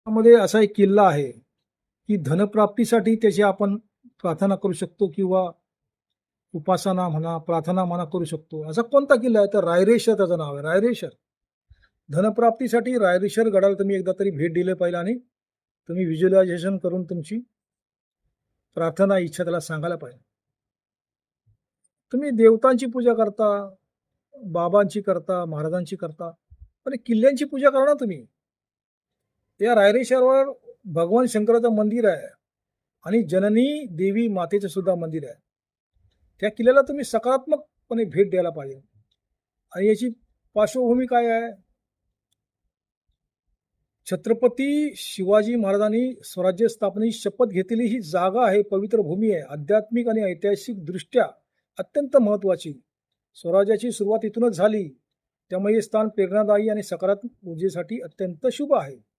मध्ये असा एक किल्ला आहे की धनप्राप्तीसाठी त्याची आपण प्रार्थना करू शकतो किंवा उपासना म्हणा, प्रार्थना म्हणा करू शकतो. असा कोणता किल्ला आहे? तर रायरेश्वर त्याचं नाव आहे. रायरेश्वर. धनप्राप्तीसाठी रायरेश्वर गडाला तुम्ही एकदा तरी भेट दिली पाहिजे आणि तुम्ही व्हिज्युअलायझेशन करून तुमची प्रार्थना, इच्छा त्याला सांगायला पाहिजे. तुम्ही देवतांची पूजा करता, बाबांची करता, महाराजांची करता, पण किल्ल्यांची पूजा करा ना तुम्ही. या रायरेश्वरवर भगवान शंकराचं मंदिर आहे आणि जननी देवी मातेचं सुद्धा मंदिर आहे. त्या किल्ल्याला तुम्ही सकारात्मकपणे भेट द्यायला पाहिजे. आणि याची पार्श्वभूमी काय आहे? छत्रपती शिवाजी महाराजांनी स्वराज्य स्थापनेची शपथ घेतलेली ही जागा आहे, पवित्र भूमी आहे, आध्यात्मिक आणि ऐतिहासिक दृष्ट्या अत्यंत महत्त्वाची. स्वराज्याची सुरुवात इथूनच झाली, त्यामुळे हे स्थान प्रेरणादायी आणि सकारात्मक ऊर्जेसाठी अत्यंत शुभ आहे.